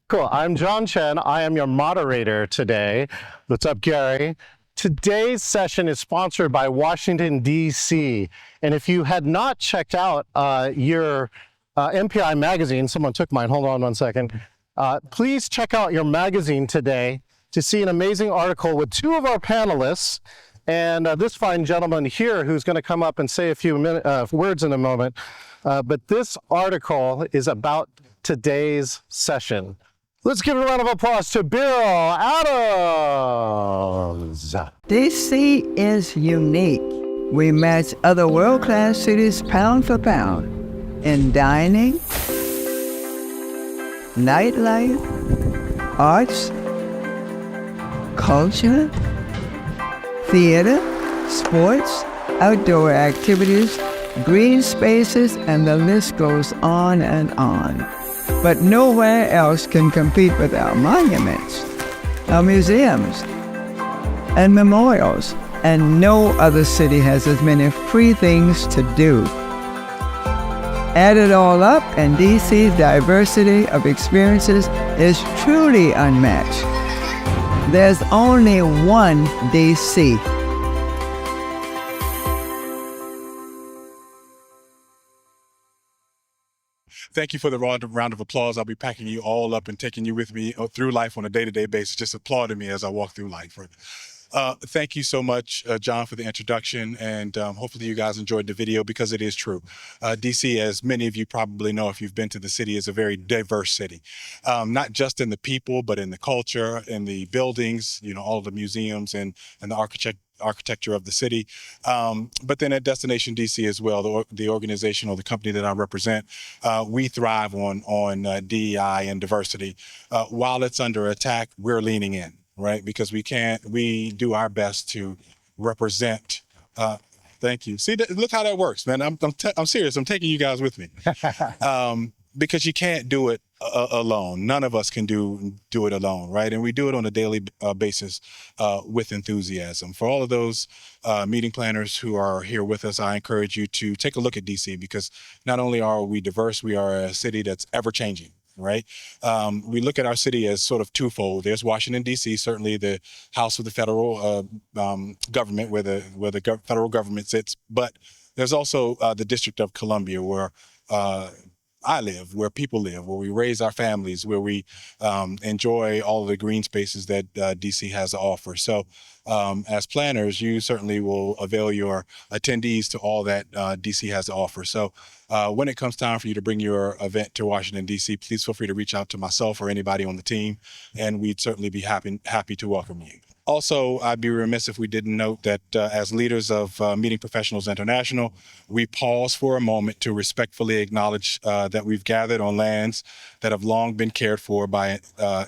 Cool. I'm John Chen. I am your moderator today. What's up, Gary? Today's session is sponsored by Washington, D.C. And if you had not checked out your MPI magazine, someone took mine, hold on one second. Please check out your magazine today to see an amazing article with two of our panelists and this fine gentleman here who's going to come up and say a few words in a moment. But this article is about today's session. Let's give a round of applause to Bill Adams. DC is unique. We match other world-class cities pound for pound in dining, nightlife, arts, culture, theater, sports, outdoor activities, green spaces, and the list goes on and on. But nowhere else can compete with our monuments, our museums, and memorials, and no other city has as many free things to do. Add it all up, and DC's diversity of experiences is truly unmatched. There's only one DC. Thank you for the round of applause. I'll be packing you all up and taking you with me through life on a day-to-day basis, just applauding me as I walk through life. Thank you so much, John, for the introduction, and hopefully you guys enjoyed the video because it is true. DC, as many of you probably know if you've been to the city, is a very diverse city, not just in the people, but in the culture, in the buildings, you know, all of the museums and the architecture of the city. But then at Destination DC as well, the organization or the company that I represent, we thrive on DEI and diversity. While it's under attack, we're leaning in. Right, because we do our best to represent. Thank you. See, look how that works, man. I'm serious. I'm taking you guys with me, because you can't do it alone. None of us can do it alone, right? And we do it on a daily basis with enthusiasm. For all of those meeting planners who are here with us, I encourage you to take a look at DC, because not only are we diverse, we are a city that's ever changing. Right. We look at our city as sort of twofold. There's Washington, D.C., certainly the house of the federal government where the federal government sits. But there's also the District of Columbia where I live, where people live, where we raise our families, where we enjoy all of the green spaces that DC has to offer. So as planners, you certainly will avail your attendees to all that DC has to offer. So when it comes time for you to bring your event to Washington, DC, please feel free to reach out to myself or anybody on the team, and we'd certainly be happy to welcome you. Also, I'd be remiss if we didn't note that as leaders of Meeting Professionals International, we pause for a moment to respectfully acknowledge that we've gathered on lands that have long been cared for by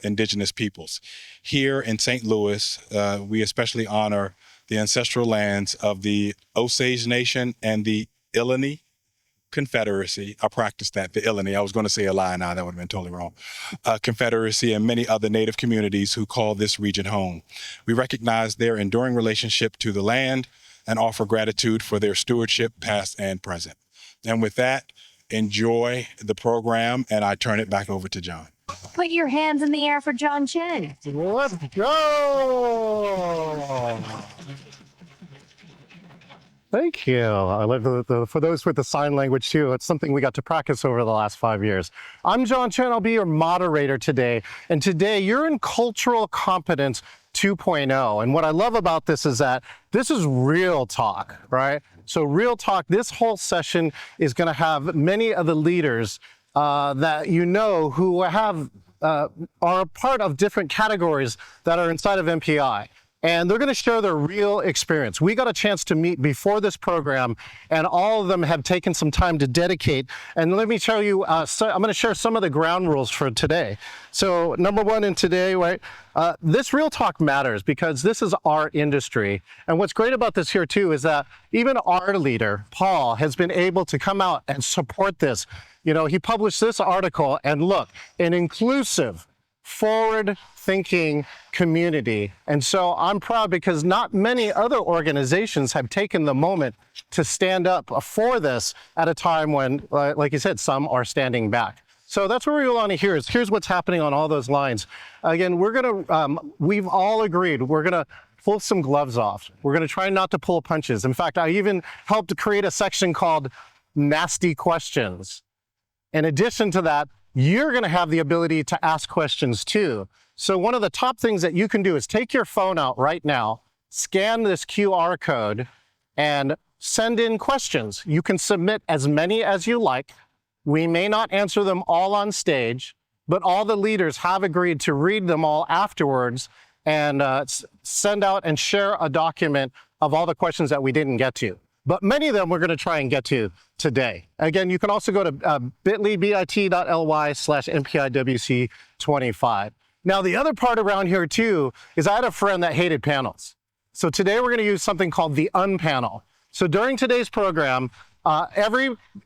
indigenous peoples. Here in St. Louis, we especially honor the ancestral lands of the Osage Nation and the Illini Confederacy. I practiced that, the Illini. I was going to say Illini, that would have been totally wrong. Confederacy and many other Native communities who call this region home. We recognize their enduring relationship to the land and offer gratitude for their stewardship, past and present. And with that, enjoy the program, and I turn it back over to John. Put your hands in the air for John Chen. Let's go! Thank you. I love for those with the sign language too. It's something we got to practice over the last 5 years. I'm John Chen. I'll be your moderator today. And today you're in Cultural Competence 2.0. And what I love about this is that this is real talk, right? So real talk, this whole session is going to have many of the leaders that you know who have are a part of different categories that are inside of MPI. And they're going to share their real experience. We got a chance to meet before this program, and all of them have taken some time to dedicate. And let me tell you, so I'm going to share some of the ground rules for today. So number one in today, right, this real talk matters because this is our industry. And what's great about this here too is that even our leader, Paul, has been able to come out and support this. You know, he published this article, and look, an inclusive, forward-thinking community. And so I'm proud because not many other organizations have taken the moment to stand up for this at a time when, like you said, some are standing back. So that's what we want to hear is here's what's happening on all those lines. Again, we've all agreed, we're going to pull some gloves off. We're going to try not to pull punches. In fact, I even helped to create a section called Nasty Questions. In addition to that, you're going to have the ability to ask questions too. So one of the top things that you can do is take your phone out right now, scan this QR code, and send in questions. You can submit as many as you like. We may not answer them all on stage, but all the leaders have agreed to read them all afterwards and send out and share a document of all the questions that we didn't get to. But many of them we're going to try and get to today. Again, you can also go to bit.ly/MPIWC25. Now, the other part around here too is I had a friend that hated panels. So today we're going to use something called the unpanel. So during today's program,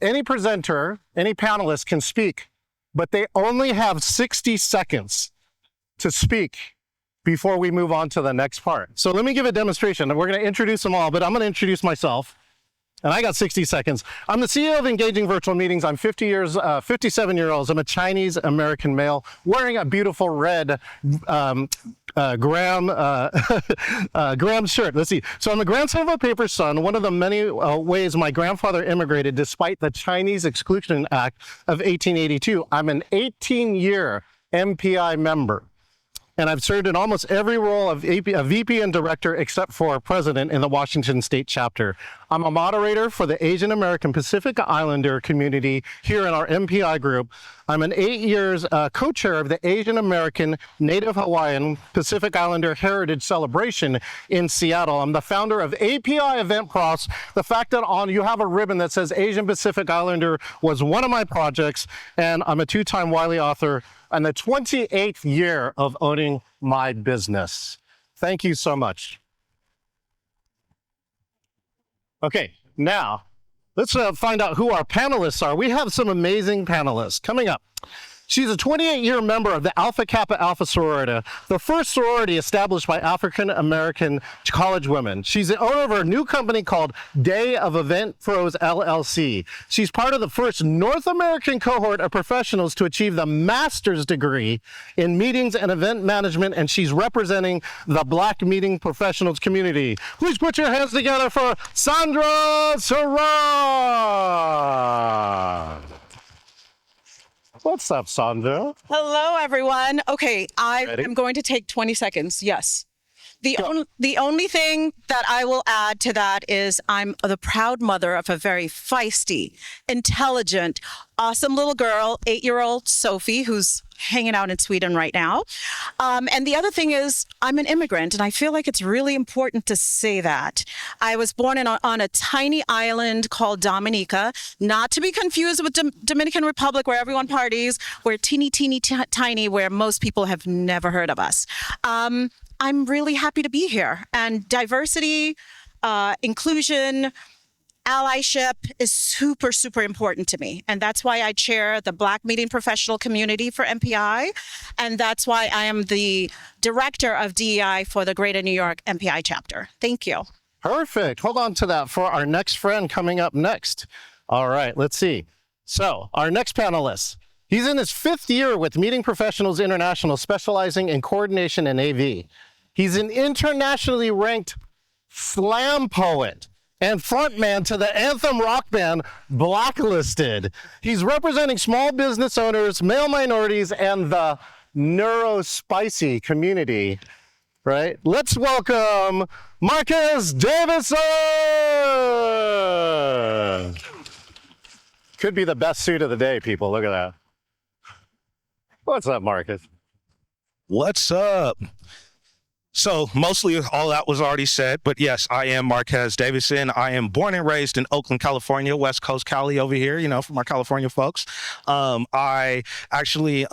any presenter, any panelist can speak, but they only have 60 seconds to speak before we move on to the next part. So let me give a demonstration. We're going to introduce them all, but I'm going to introduce myself. And I got 60 seconds. I'm the CEO of Engaging Virtual Meetings. I'm 57 years old. I'm a Chinese American male wearing a beautiful red Graham shirt. Let's see. So I'm a grandson of a paper son. One of the many ways my grandfather immigrated despite the Chinese Exclusion Act of 1882. I'm an 18-year MPI member. And I've served in almost every role of a VP and director except for president in the Washington State chapter. I'm a moderator for the Asian American Pacific Islander community here in our MPI group. I'm an 8 years co-chair of the Asian American Native Hawaiian Pacific Islander Heritage Celebration in Seattle. I'm the founder of API Event Pros. The fact that you have a ribbon that says Asian Pacific Islander was one of my projects, and I'm a two-time Wiley author and the 28th year of owning my business. Thank you so much. Okay, now let's find out who our panelists are. We have some amazing panelists coming up. She's a 28-year member of the Alpha Kappa Alpha sorority, the first sorority established by African-American college women. She's the owner of a new company called Day of Event Pros LLC. She's part of the first North American cohort of professionals to achieve the master's degree in meetings and event management, and she's representing the Black meeting professionals community. Please put your hands together for Sandra Sarah. What's up, Sandra? Hello, everyone. Okay, I am going to take 20 seconds. Yes. The only thing that I will add to that is I'm the proud mother of a very feisty, intelligent, awesome little girl, 8-year-old Sophie, who's hanging out in Sweden right now. And the other thing is I'm an immigrant, and I feel like it's really important to say that. I was born on a tiny island called Dominica, not to be confused with Dominican Republic where everyone parties. We're teeny, tiny, where most people have never heard of us. I'm really happy to be here. And diversity, inclusion, allyship is super, super important to me. And that's why I chair the Black Meeting Professional Community for MPI. And that's why I am the director of DEI for the Greater New York MPI chapter. Thank you. Perfect. Hold on to that for our next friend coming up next. All right, let's see. So our next panelist, he's in his 5th year with Meeting Professionals International, specializing in coordination and AV. He's an internationally ranked slam poet and frontman to the anthem rock band Blacklisted. He's representing small business owners, male minorities, and the neurospicy community, right? Let's welcome Marcus Davison! Could be the best suit of the day, people. Look at that. What's up, Marcus? What's up? So mostly all that was already said, but yes, I am Marquez Davison. I am born and raised in Oakland, California, West Coast Cali over here, you know, from our California folks. I actually,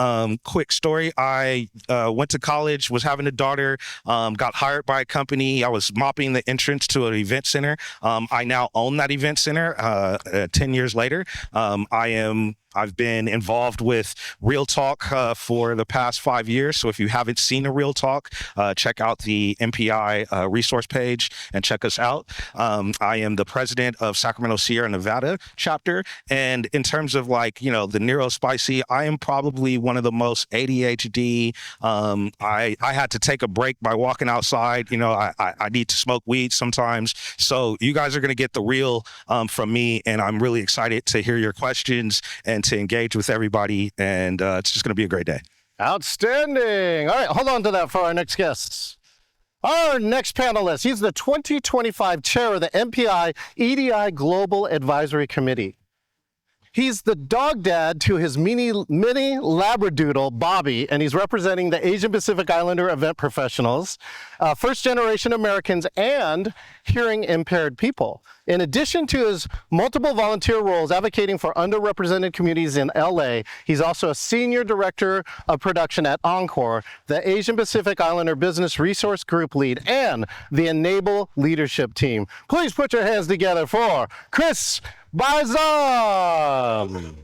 quick story, I went to college, was having a daughter, got hired by a company. I was mopping the entrance to an event center. I now own that event center 10 years later. I've been involved with Real Talk for the past 5 years. So if you haven't seen a Real Talk, check out out the MPI resource page and check us out. I am the president of Sacramento Sierra Nevada chapter. And in terms of like, you know, the neurospicy, I am probably one of the most ADHD. I had to take a break by walking outside. You know, I need to smoke weed sometimes. So you guys are going to get the real from me. And I'm really excited to hear your questions and to engage with everybody. And it's just going to be a great day. Outstanding. All right, hold on to that for our next guests. Our next panelist, he's the 2025 chair of the MPI EDI Global Advisory Committee. He's the dog dad to his mini Labradoodle, Bobby, and he's representing the Asian Pacific Islander event professionals, first-generation Americans, and hearing impaired people. In addition to his multiple volunteer roles advocating for underrepresented communities in LA, he's also a senior director of production at Encore, the Asian Pacific Islander Business Resource Group lead, and the Enable Leadership Team. Please put your hands together for Chris Bazan.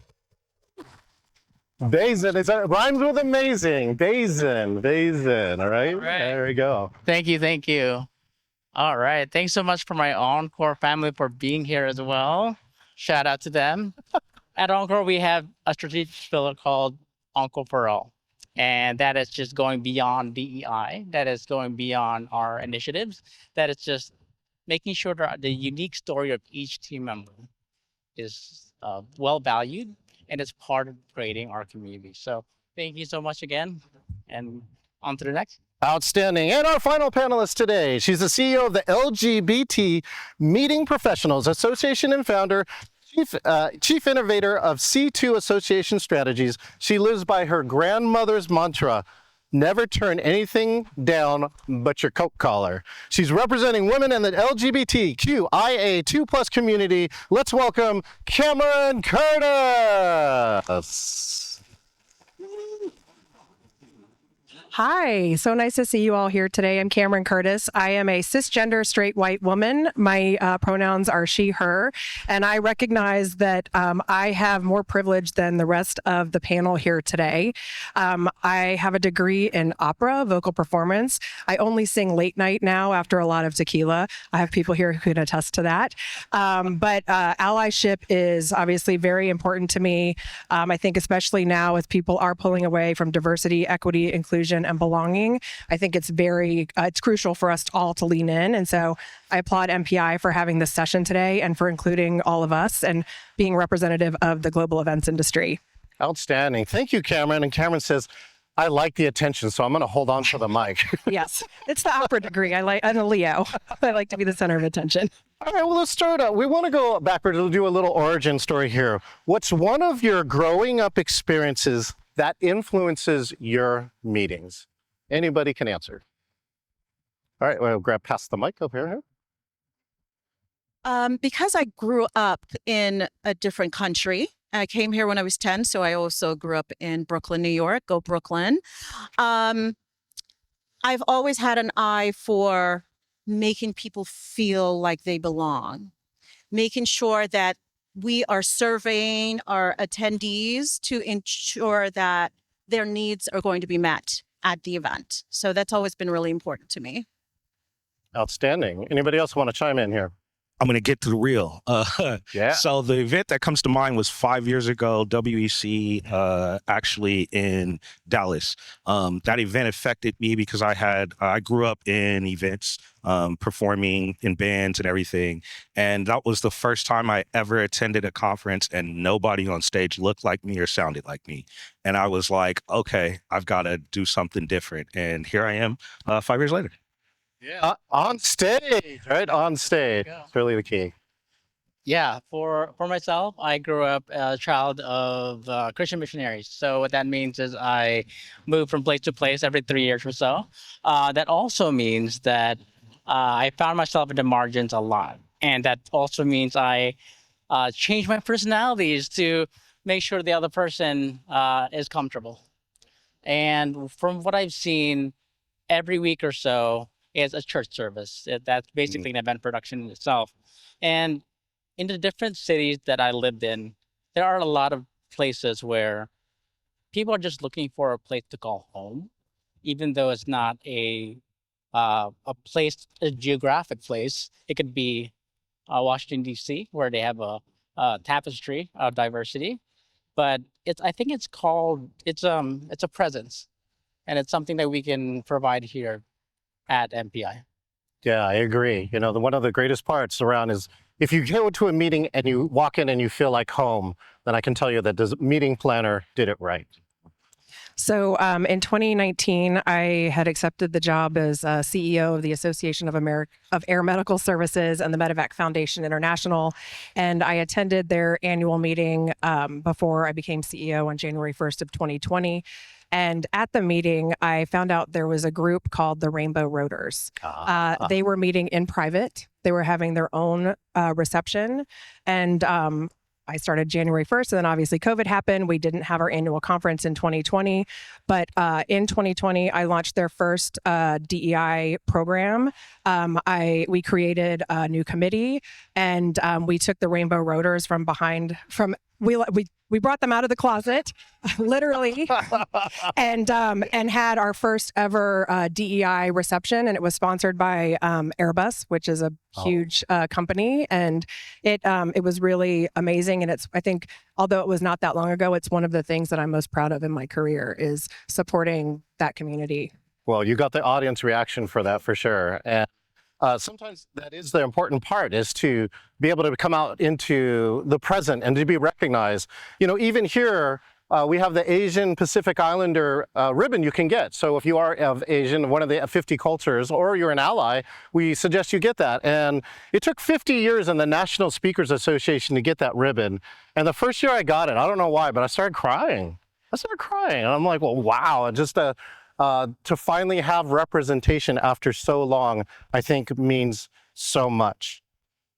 Bazan, it rhymes with amazing. Bazan, all right? All right. There we go. Thank you, thank you. All right, thanks so much for my Encore family for being here as well. Shout out to them. At Encore, we have a strategic pillar called Encore for All, and that is just going beyond DEI. That is going beyond our initiatives. That is just making sure that the unique story of each team member is well valued and is part of creating our community. So thank you so much again, and on to the next. Outstanding. And our final panelist today, she's the CEO of the LGBT Meeting Professionals Association and founder, chief innovator of C2 Association Strategies. She lives by her grandmother's mantra, never turn anything down but your coat collar. She's representing women in the LGBTQIA2+ community. Let's welcome Cameron Curtis. Hi, so nice to see you all here today. I'm Cameron Curtis. I am a cisgender straight white woman. My pronouns are she, her, and I recognize that I have more privilege than the rest of the panel here today. I have a degree in opera, vocal performance. I only sing late night now after a lot of tequila. I have people here who can attest to that. But allyship is obviously very important to me. I think especially now as people are pulling away from diversity, equity, inclusion, and belonging, I think it's it's crucial for us all to lean in. And so I applaud MPI for having this session today and for including all of us and being representative of the global events industry. Outstanding. Thank you, Cameron. And Cameron says, I like the attention, so I'm going to hold on to the mic. Yes, it's the opera degree. I'm a Leo. I like to be the center of attention. All right, well, let's start out. We want to go backwards. We'll do a little origin story here. What's one of your growing up experiences that influences your meetings? Anybody can answer. All right, we'll grab past the mic over here. Because I grew up in a different country. I came here when I was 10, so I also grew up in Brooklyn, New York. Go Brooklyn. I've always had an eye for making people feel like they belong, making sure that we are surveying our attendees to ensure that their needs are going to be met at the event. So that's always been really important to me. Outstanding. Anybody else want to chime in here? I'm going to get to the real. Yeah. So the event that comes to mind was 5 years ago, WEC, actually in Dallas. That event affected me because I grew up in events, performing in bands and everything. And that was the first time I ever attended a conference and nobody on stage looked like me or sounded like me. And I was like, okay, I've got to do something different. And here I am 5 years later. Yeah. On stage, right? On stage. It's really the key. Yeah, for myself, I grew up a child of Christian missionaries. So what that means is I moved from place to place every 3 years or so. That also means that I found myself in the margins a lot. And that also means I changed my personalities to make sure the other person is comfortable. And from what I've seen, every week or so is a church service. That's basically an event production in itself. And in the different cities that I lived in, there are a lot of places where people are just looking for a place to call home, even though it's not a a place, a geographic place. It could be Washington D.C., where they have a tapestry of diversity. But I think it's called it's a presence, and it's something that we can provide here at MPI. Yeah, I agree. You know, one of the greatest parts around is if you go to a meeting and you walk in and you feel like home, then I can tell you that the meeting planner did it right. So in 2019, I had accepted the job as CEO of the Association of Air Medical Services and the Medevac Foundation International. And I attended their annual meeting before I became CEO on January 1st of 2020. And at the meeting, I found out there was a group called the Rainbow Rotors. They were meeting in private. They were having their own reception. And I started January 1st, and then obviously COVID happened. We didn't have our annual conference in 2020, but in 2020, I launched their first DEI program. We created a new committee, and we took the Rainbow Rotors we brought them out of the closet, literally, and had our first ever DEI reception, and it was sponsored by Airbus, which is a huge company, and it was really amazing. And I think, although it was not that long ago, it's one of the things that I'm most proud of in my career is supporting that community. Well, you got the audience reaction for that for sure. And sometimes that is the important part, is to be able to come out into the present and to be recognized. You know, even here, we have the Asian Pacific Islander ribbon you can get. So if you are of Asian, one of the 50 cultures, or you're an ally, we suggest you get that. And it took 50 years in the National Speakers Association to get that ribbon. And the first year I got it, I don't know why, but I started crying. And I'm like, well, wow. And just to finally have representation after so long, I think means so much.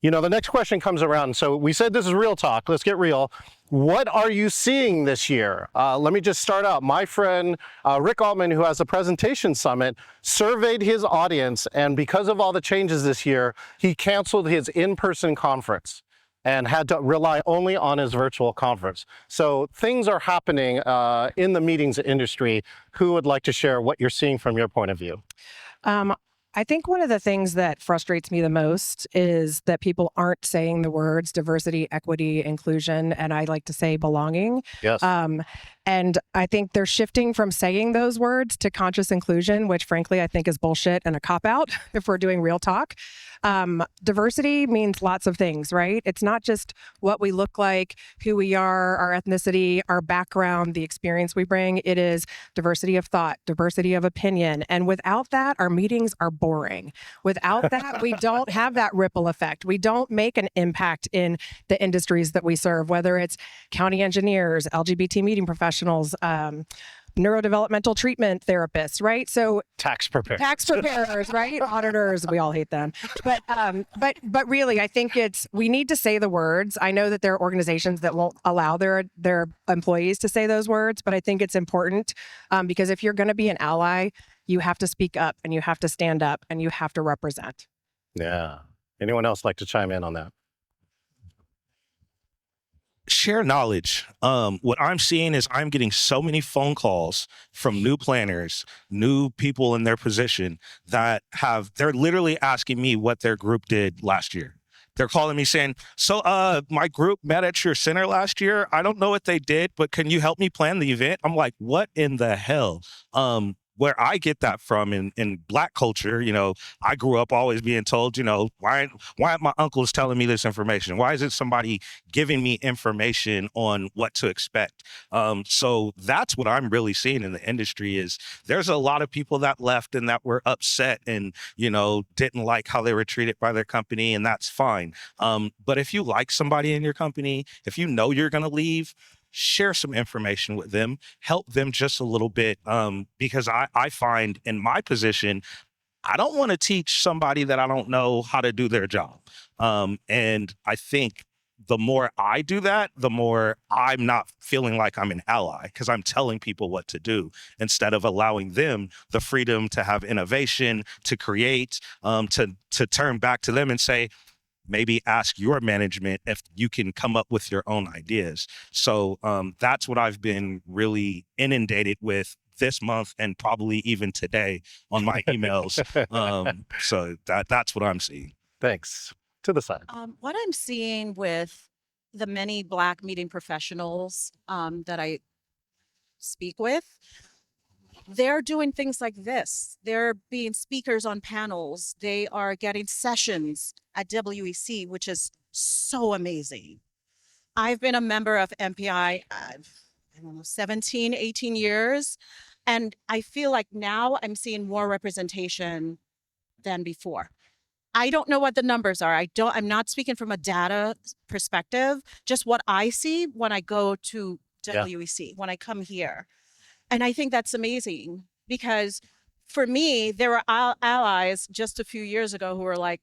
You know, the next question comes around. So we said this is real talk. Let's get real. What are you seeing this year? Let me just start out. My friend Rick Altman, who has a presentation summit, surveyed his audience, and because of all the changes this year, he canceled his in-person conference and had to rely only on his virtual conference. So things are happening in the meetings industry. Who would like to share what you're seeing from your point of view? I think one of the things that frustrates me the most is that people aren't saying the words diversity, equity, inclusion, and I like to say belonging. Yes. And I think they're shifting from saying those words to conscious inclusion, which frankly, I think is bullshit and a cop-out if we're doing real talk. Diversity means lots of things, right? It's not just what we look like, who we are, our ethnicity, our background, the experience we bring. It is diversity of thought, diversity of opinion. And without that, our meetings are boring. Without that, we don't have that ripple effect. We don't make an impact in the industries that we serve, whether it's county engineers, LGBT meeting professionals, neurodevelopmental treatment therapists, right? So Tax preparers, right? Auditors, we all hate them. But really, I think we need to say the words. I know that there are organizations that won't allow their employees to say those words, but I think it's important because if you're going to be an ally, you have to speak up and you have to stand up and you have to represent. Yeah. Anyone else like to chime in on that? Share knowledge. What I'm seeing is I'm getting so many phone calls from new planners, new people in their position that they're literally asking me what their group did last year. They're calling me saying, so my group met at your center last year. I don't know what they did, but can you help me plan the event? I'm like, what in the hell? Where I get that from in Black culture, you know, I grew up always being told, you know, why aren't my uncles telling me this information? Why is it somebody giving me information on what to expect? So that's what I'm really seeing in the industry is there's a lot of people that left and that were upset and, you know, didn't like how they were treated by their company, and that's fine. But if you like somebody in your company, if you know you're going to leave, share some information with them, help them just a little bit, because I find in my position, I don't want to teach somebody that I don't know how to do their job. And I think the more I do that, the more I'm not feeling like I'm an ally because I'm telling people what to do instead of allowing them the freedom to have innovation, to create, to turn back to them and say, maybe ask your management if you can come up with your own ideas. So that's what I've been really inundated with this month and probably even today on my emails. So that's what I'm seeing. Thanks. To the side. What I'm seeing with the many Black meeting professionals that I speak with, they're doing things like this. They're being speakers on panels. They are getting sessions at WEC, which is so amazing. I've been a member of MPI, I don't know, 17, 18 years. And I feel like now I'm seeing more representation than before. I don't know what the numbers are. I'm not speaking from a data perspective, just what I see when I go to WEC, when I come here. And I think that's amazing because for me, there were allies just a few years ago who were like,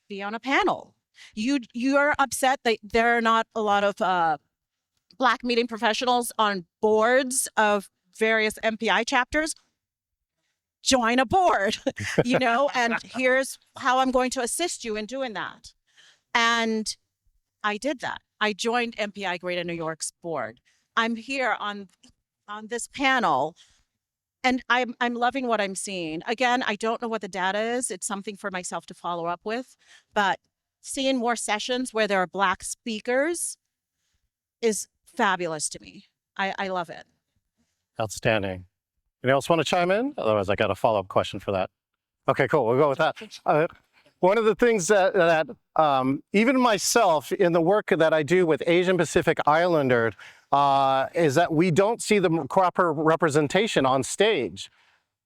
be on a panel. You're upset that there are not a lot of Black meeting professionals on boards of various MPI chapters. Join a board, and here's how I'm going to assist you in doing that. And I did that. I joined MPI Greater New York's board. I'm here on this panel, and I'm loving what I'm seeing. Again, I don't know what the data is. It's something for myself to follow up with, but seeing more sessions where there are Black speakers is fabulous to me. I love it. Outstanding. Anyone else want to chime in? Otherwise, I got a follow-up question for that. Okay, cool. We'll go with that. One of the things that even myself in the work that I do with Asian Pacific Islanders is that we don't see the proper representation on stage.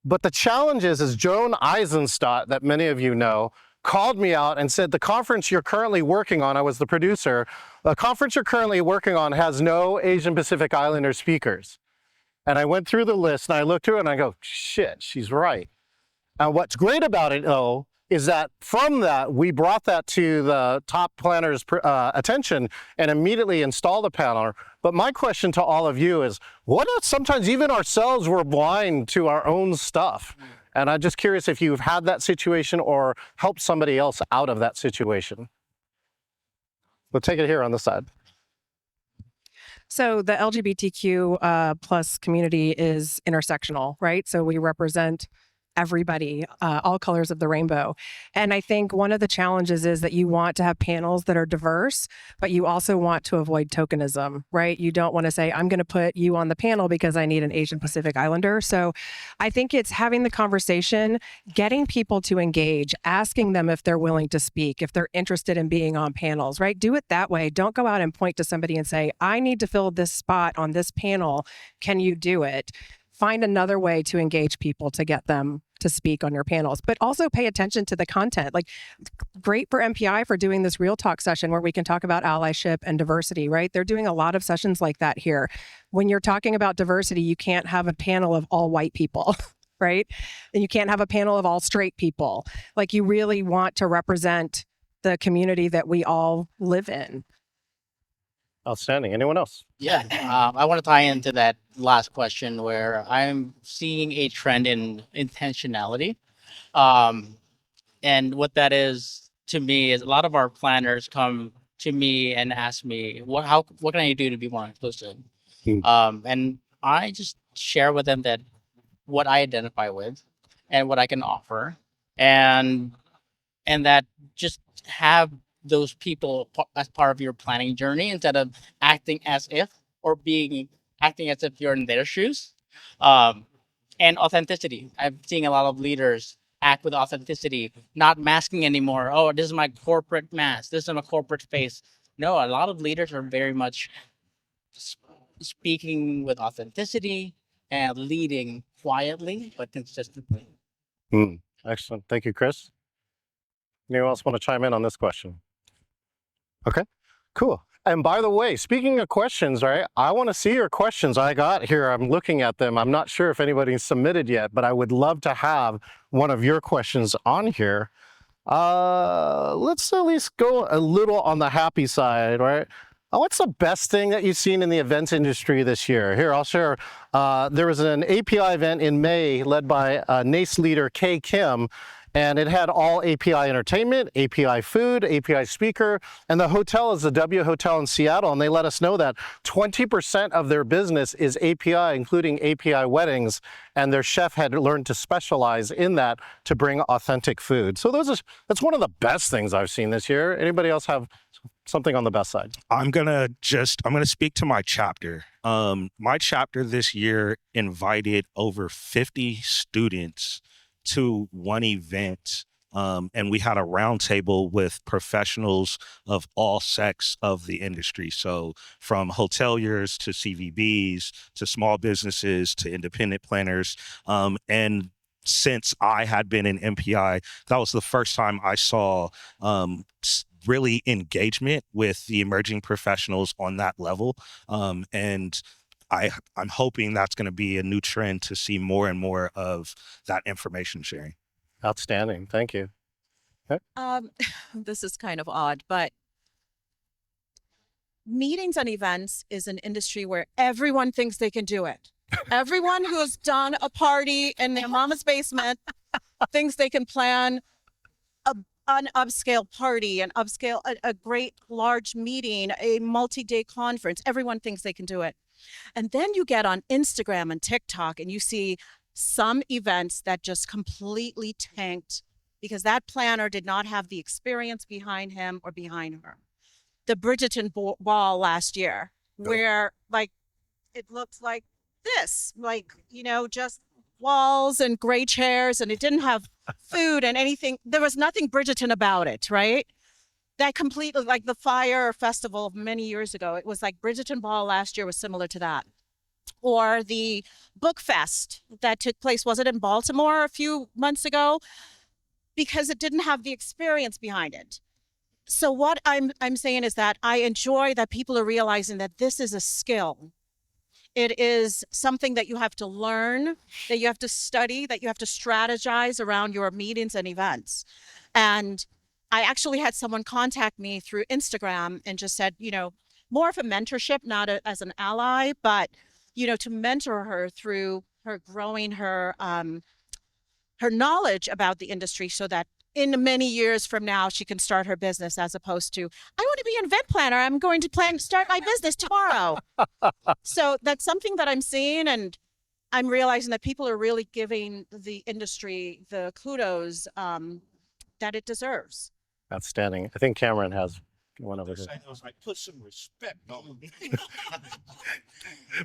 But the challenge is Joan Eisenstadt, that many of you know, called me out and said, the conference you're currently working on, I was the producer, the conference you're currently working on has no Asian Pacific Islander speakers. And I went through the list and I looked through it and I go, shit, she's right. And what's great about it, though, is that from that, we brought that to the top planner's attention and immediately installed the panel. But my question to all of you is, what if sometimes even ourselves were blind to our own stuff? And I'm just curious if you've had that situation or helped somebody else out of that situation. We'll take it here on the side. So the LGBTQ plus community is intersectional, right? So we represent everybody, all colors of the rainbow. And I think one of the challenges is that you want to have panels that are diverse, but you also want to avoid tokenism, right? You don't want to say, I'm going to put you on the panel because I need an Asian Pacific Islander. So I think it's having the conversation, getting people to engage, asking them if they're willing to speak, if they're interested in being on panels, right? Do it that way. Don't go out and point to somebody and say, I need to fill this spot on this panel. Can you do it? Find another way to engage people to get them to speak on your panels, but also pay attention to the content. Like, great for MPI for doing this real talk session where we can talk about allyship and diversity, right? They're doing a lot of sessions like that here. When you're talking about diversity, you can't have a panel of all white people, right? And you can't have a panel of all straight people. Like, you really want to represent the community that we all live in. Outstanding. Anyone else? Yeah, I want to tie into that last question where I'm seeing a trend in intentionality. And what that is to me is a lot of our planners come to me and ask me, what can I do to be more inclusive? And I just share with them that what I identify with and what I can offer, and that just have those people as part of your planning journey instead of acting as if or acting as if you're in their shoes. And authenticity. I'm seeing a lot of leaders act with authenticity, not masking anymore. Oh, this is my corporate mask. This is my corporate face. No, a lot of leaders are very much speaking with authenticity and leading quietly but consistently. Excellent. Thank you, Chris. Anyone else want to chime in on this question? Okay, cool. And by the way, speaking of questions, right, I want to see your questions. I got here, I'm looking at them. I'm not sure if anybody's submitted yet, but I would love to have one of your questions on here. Let's at least go a little on the happy side, right? What's the best thing that you've seen in the events industry this year? Here, I'll share. There was an API event in May led by NACE leader Kay Kim, And it had all API entertainment, API food, API speaker, and the hotel is the W Hotel in Seattle, and they let us know that 20% of their business is API, including API weddings, and their chef had learned to specialize in that to bring authentic food. So that's one of the best things I've seen this year. Anybody else have something on the best side? I'm gonna speak to my chapter. My chapter this year invited over 50 students to one event. And we had a roundtable with professionals of all sects of the industry. So from hoteliers to CVBs to small businesses to independent planners. And since I had been in MPI, that was the first time I saw really engagement with the emerging professionals on that level. And I'm hoping that's going to be a new trend to see more and more of that information sharing. Outstanding. Thank you. Okay. This is kind of odd, but meetings and events is an industry where everyone thinks they can do it. Everyone who has done a party in their mama's basement thinks they can plan an upscale party, a great large meeting, a multi-day conference. Everyone thinks they can do it. And then you get on Instagram and TikTok and you see some events that just completely tanked because that planner did not have the experience behind him or behind her. The Bridgerton ball last year, where like it looked like this, like, you know, just walls and gray chairs, and it didn't have food and anything. There was nothing Bridgerton about it, right? That completely, like the Fire Festival of many years ago, it was like Bridgerton Ball last year was similar to that. Or the Book Fest that took place, was it in Baltimore a few months ago? Because it didn't have the experience behind it. So what I'm saying is that I enjoy that people are realizing that this is a skill. It is something that you have to learn, that you have to study, that you have to strategize around your meetings and events. And I actually had someone contact me through Instagram and just said, you know, more of a mentorship, not as an ally, but, you know, to mentor her through her growing her knowledge about the industry so that in many years from now, she can start her business, as opposed to, I want to be an event planner. I'm going to start my business tomorrow. So that's something that I'm seeing, and I'm realizing that people are really giving the industry the kudos that it deserves. Outstanding. I think Cameron has one over here. I put some respect on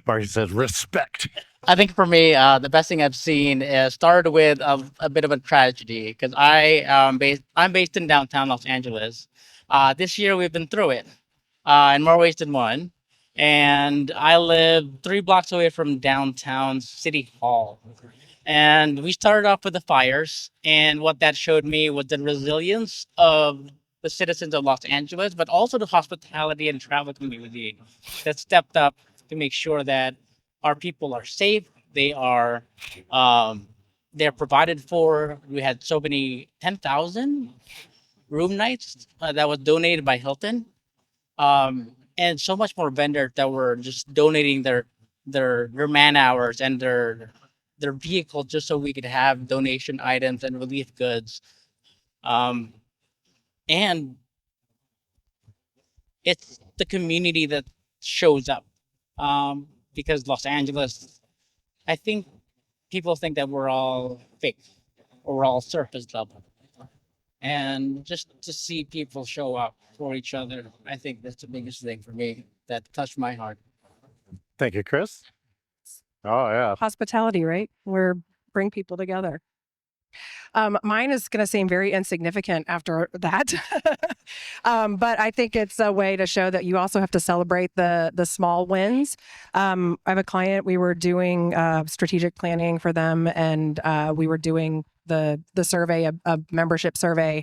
Marty says respect. I think for me, the best thing I've seen is started with a bit of a tragedy because I'm based in downtown Los Angeles. This year we've been through it in more ways than one, and I live 3 blocks away from downtown City Hall. And we started off with the fires, and what that showed me was the resilience of the citizens of Los Angeles, but also the hospitality and travel community that stepped up to make sure that our people are safe. They're provided for. We had so many 10,000 room nights that was donated by Hilton, and so much more vendors that were just donating their man hours and their vehicle just so we could have donation items and relief goods. And it's the community that shows up, because Los Angeles, I think people think that we're all fake or we're all surface level. And just to see people show up for each other, I think that's the biggest thing for me that touched my heart. Thank you, Chris. Oh, yeah. Hospitality, right? Bring people together. Mine is going to seem very insignificant after that. But I think it's a way to show that you also have to celebrate the small wins. I have a client, we were doing strategic planning for them, and we were doing the survey, a membership survey,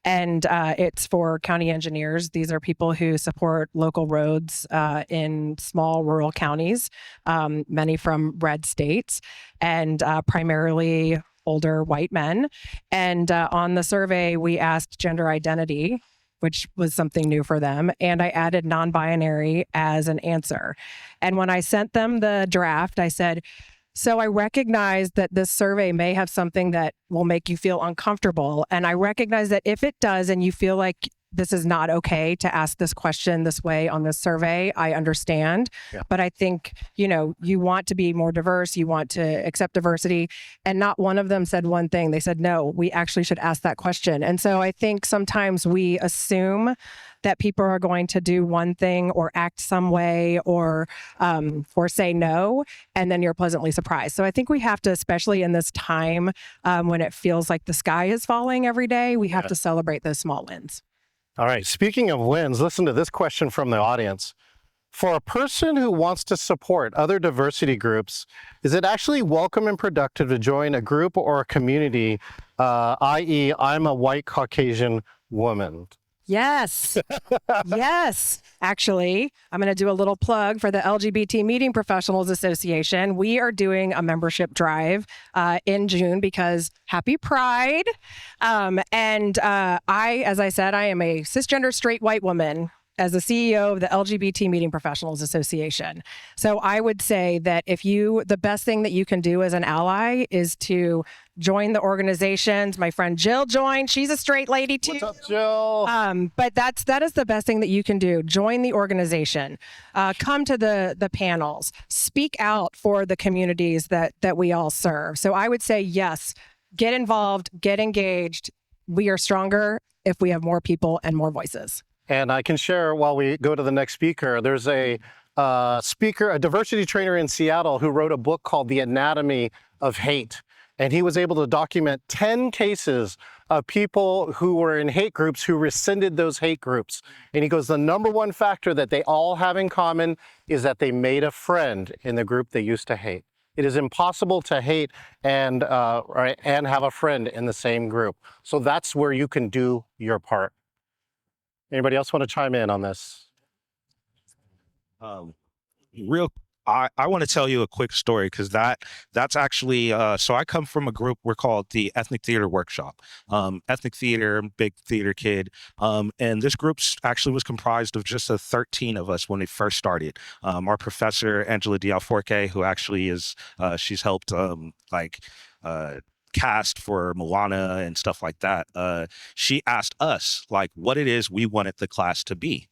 and it's for county engineers. These are people who support local roads in small rural counties, many from red states, and primarily older white men. And on the survey, we asked gender identity, which was something new for them. And I added non-binary as an answer. And when I sent them the draft, I said, So I recognize that this survey may have something that will make you feel uncomfortable. And I recognize that if it does, and you feel like this is not okay to ask this question this way on this survey, I understand. Yeah. But I think, you want to be more diverse, you want to accept diversity. And not one of them said one thing. They said, no, we actually should ask that question. And so I think sometimes we assume that people are going to do one thing or act some way or say no, and then you're pleasantly surprised. So I think we have to, especially in this time when it feels like the sky is falling every day, we have to celebrate those small wins. All right, speaking of wins, listen to this question from the audience. For a person who wants to support other diversity groups, is it actually welcome and productive to join a group or a community, i.e. I'm a white Caucasian woman? Yes. Yes. Actually, I'm going to do a little plug for the LGBT Meeting Professionals Association. We are doing a membership drive in June because happy Pride. As I said, I am a cisgender straight white woman as the CEO of the LGBT Meeting Professionals Association. So I would say that the best thing that you can do as an ally is to join the organizations. My friend Jill joined. She's a straight lady too. What's up, Jill? But that is the best thing that you can do. Join the organization. Come to the panels. Speak out for the communities that we all serve. So I would say yes, get involved, get engaged. We are stronger if we have more people and more voices. And I can share while we go to the next speaker, there's a diversity trainer in Seattle who wrote a book called The Anatomy of Hate. And he was able to document 10 cases of people who were in hate groups who rescinded those hate groups. And he goes, the number one factor that they all have in common is that they made a friend in the group they used to hate. It is impossible to hate and have a friend in the same group. So that's where you can do your part. Anybody else want to chime in on this? I want to tell you a quick story because that's actually so I come from a group we're called the Ethnic Theater Workshop. Ethnic theater, big theater kid, and this group actually was comprised of just 13 of us when it first started. Our professor Angela Dialforque, who actually is she's helped cast for Moana and stuff like that. She asked us what it is we wanted the class to be.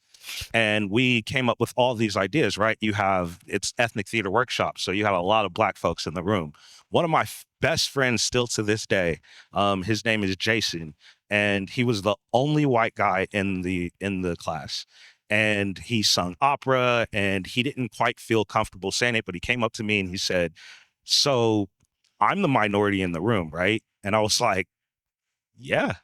And we came up with all these ideas, right? It's Ethnic Theater Workshop. So you have a lot of Black folks in the room. One of my best friends still to this day, his name is Jason, and he was the only white guy in the class. And he sung opera and he didn't quite feel comfortable saying it, but he came up to me and he said, so I'm the minority in the room, right? And I was like, yeah,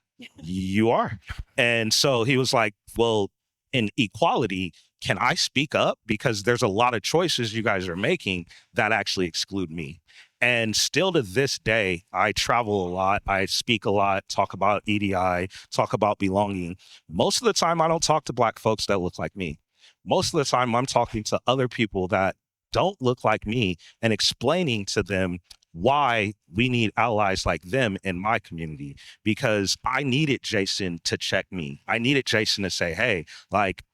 you are. And so he was like, well, in equality, can I speak up? Because there's a lot of choices you guys are making that actually exclude me. And still to this day, I travel a lot, I speak a lot, talk about EDI, talk about belonging. Most of the time, I don't talk to Black folks that look like me. Most of the time, I'm talking to other people that don't look like me and explaining to them why we need allies like them in my community, because I needed Jason to check me. I needed Jason to say, hey,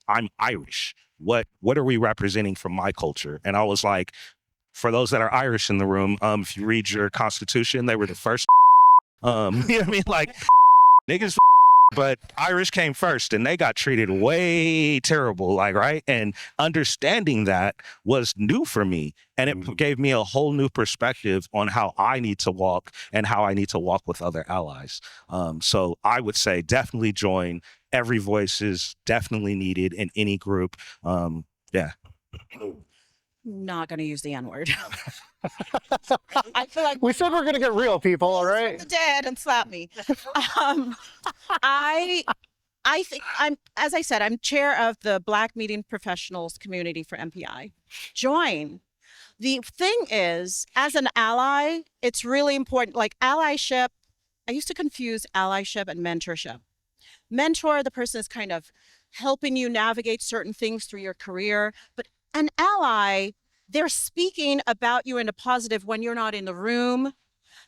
I'm Irish. What are we representing from my culture? And I was like, for those that are Irish in the room, if you read your constitution, they were the first, you know what I mean? Niggas, but Irish came first and they got treated way terrible, right? And understanding that was new for me. And it gave me a whole new perspective on how I need to walk and how I need to walk with other allies. So I would say definitely join. Every voice is definitely needed in any group. Yeah. Not going to use the N-word. I feel like We said we're going to get real, people, all right? the dead and slap me. I think as I said, I'm chair of the Black Meeting Professionals community for MPI. Join. The thing is, as an ally, it's really important. Allyship, I used to confuse allyship and mentorship. Mentor, the person is kind of helping you navigate certain things through your career, but an ally, they're speaking about you in a positive when you're not in the room.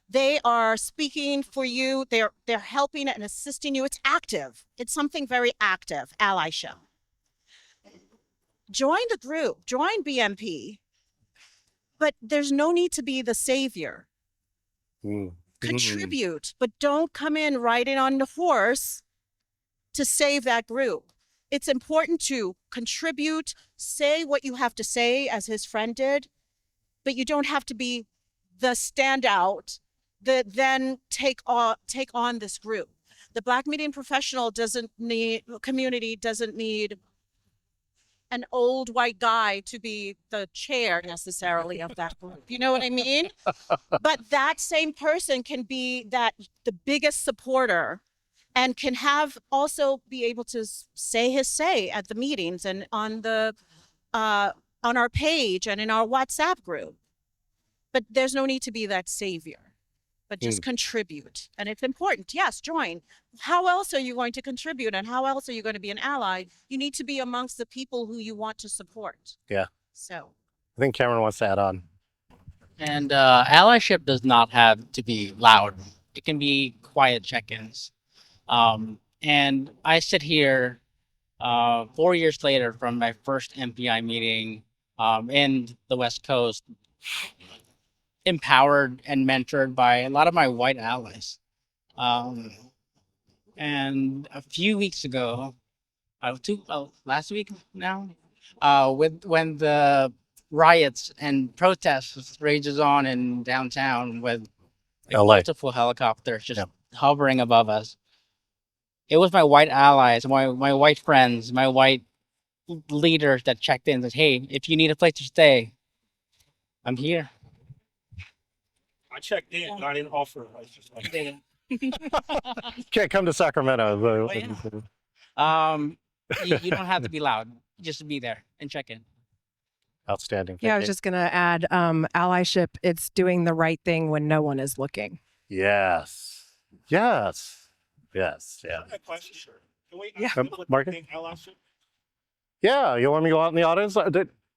They are speaking for you. They're helping and assisting you. It's active. It's something very active, allyship. Join the group. Join BMP. but there's no need to be the savior. Contribute, but don't come in riding on the horse to save that group. It's important to contribute, say what you have to say, as his friend did, but you don't have to be the standout that then take on this group. The Black media professional community doesn't need an old white guy to be the chair necessarily of that group. You know what I mean? But that same person can be the biggest supporter and can also be able to say his say at the meetings and on our page and in our WhatsApp group. But there's no need to be that savior, but just contribute. And it's important. Yes, join. How else are you going to contribute? And how else are you going to be an ally? You need to be amongst the people who you want to support. Yeah. So I think Cameron wants to add on. And allyship does not have to be loud. It can be quiet check-ins. And I sit here 4 years later from my first MPI meeting in the West Coast, empowered and mentored by a lot of my white allies. And a few weeks ago, last week now, when the riots and protests rages on in downtown with LA. multiple helicopters just hovering above us. It was my white allies, my white friends, my white leaders that checked in and said, hey, if you need a place to stay, I'm here. I checked in, but I didn't offer. I was just like, Can't come to Sacramento. You don't have to be loud, just to be there and check in. Outstanding. Yeah, I was just going to add allyship. It's doing the right thing when no one is looking. Yes. Yes. Yes. Yeah. I have a question, sir. Can we Yeah. Mark? allyship? Yeah. You want me to go out in the audience?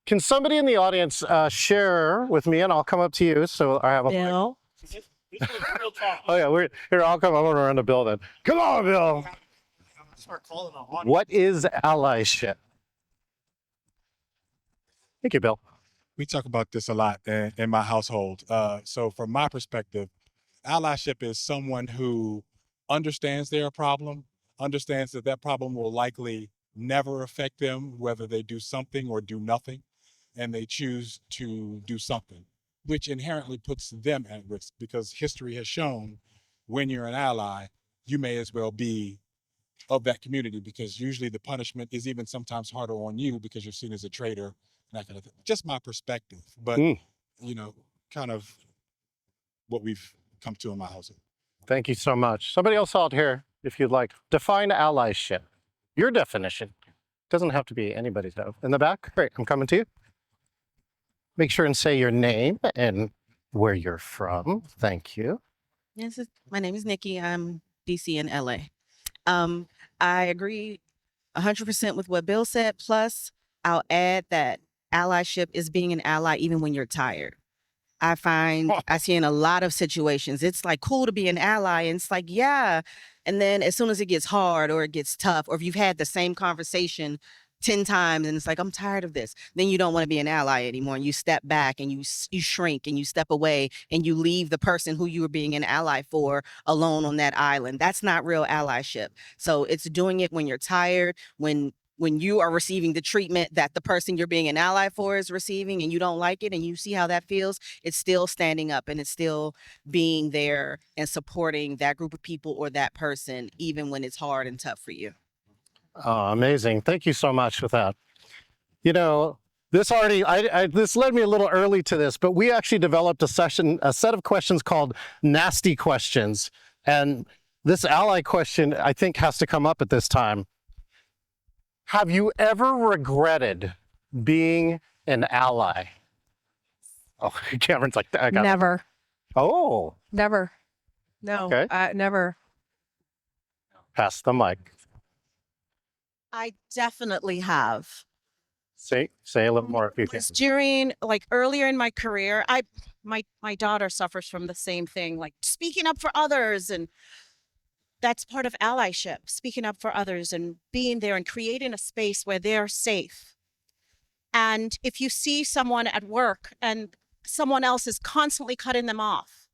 Can somebody in the audience share with me, and I'll come up to you. So I have a. Bill? This is real talk. Oh yeah, here. I'll come. I'm gonna run the building. Come on, Bill. Start calling on audience. What is allyship? Thank you, Bill. We talk about this a lot in my household. So from my perspective, allyship is someone who understands their problem, understands that problem will likely never affect them, whether they do something or do nothing, and they choose to do something, which inherently puts them at risk, because history has shown when you're an ally, you may as well be of that community, because usually the punishment is even sometimes harder on you because you're seen as a traitor and that kind of thing. Just my perspective, but kind of what we've come to in my household. Thank you so much. Somebody else out here, if you'd like, define allyship. Your definition. Doesn't have to be anybody's. In the back? Great, I'm coming to you. Make sure and say your name and where you're from. Thank you. Yes, my name is Nikki. I'm DC and LA. I agree 100% with what Bill said. Plus, I'll add that allyship is being an ally even when you're tired. I see in a lot of situations, it's like cool to be an ally. And it's like, yeah. And then as soon as it gets hard or it gets tough, or if you've had the same conversation 10 times and it's like, I'm tired of this, then you don't want to be an ally anymore. And you step back and you shrink and you step away and you leave the person who you were being an ally for alone on that island. That's not real allyship. So it's doing it when you're tired, when you are receiving the treatment that the person you're being an ally for is receiving and you don't like it and you see how that feels, it's still standing up and it's still being there and supporting that group of people or that person, even when it's hard and tough for you. Oh, amazing. Thank you so much for that. You know, this led me a little early to this, but we actually developed a set of questions called nasty questions. And this ally question, I think, has to come up at this time. Have you ever regretted being an ally? Oh, Cameron's like, I got Never. it. Oh. Never. No, Okay. Never. Pass the mic. I definitely have. Say a little more if you can. Was during, like, earlier in my career, my daughter suffers from the same thing, like speaking up for others, and that's part of allyship, speaking up for others and being there and creating a space where they're safe. And if you see someone at work and someone else is constantly cutting them off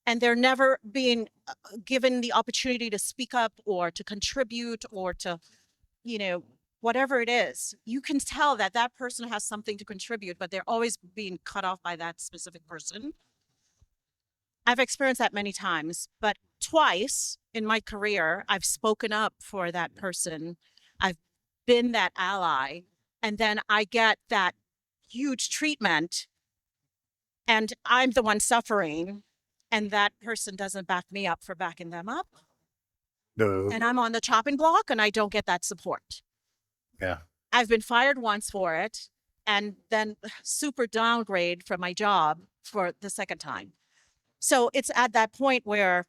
and they're never being given the opportunity to speak up or to contribute or to, whatever it is, you can tell that that person has something to contribute, but they're always being cut off by that specific person. I've experienced that many times, but twice in my career, I've spoken up for that person. I've been that ally, and then I get that huge treatment, and I'm the one suffering, and that person doesn't back me up for backing them up. No. And I'm on the chopping block, and I don't get that support. Yeah. I've been fired once for it, and then super downgrade from my job for the second time. So it's at that point where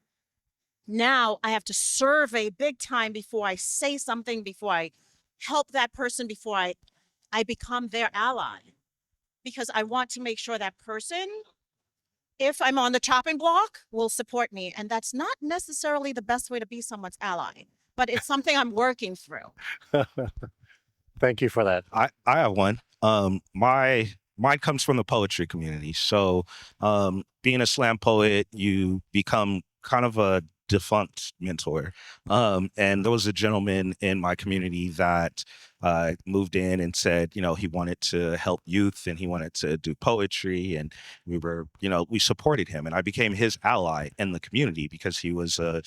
now I have to survey big time before I say something, before I help that person, before I become their ally. Because I want to make sure that person, if I'm on the chopping block, will support me. And that's not necessarily the best way to be someone's ally, but it's something I'm working through. Thank you for that. I have one. Mine comes from the poetry community. So being a slam poet, you become kind of a defunct mentor. And there was a gentleman in my community that moved in and said, he wanted to help youth and he wanted to do poetry. And we supported him. And I became his ally in the community because he was a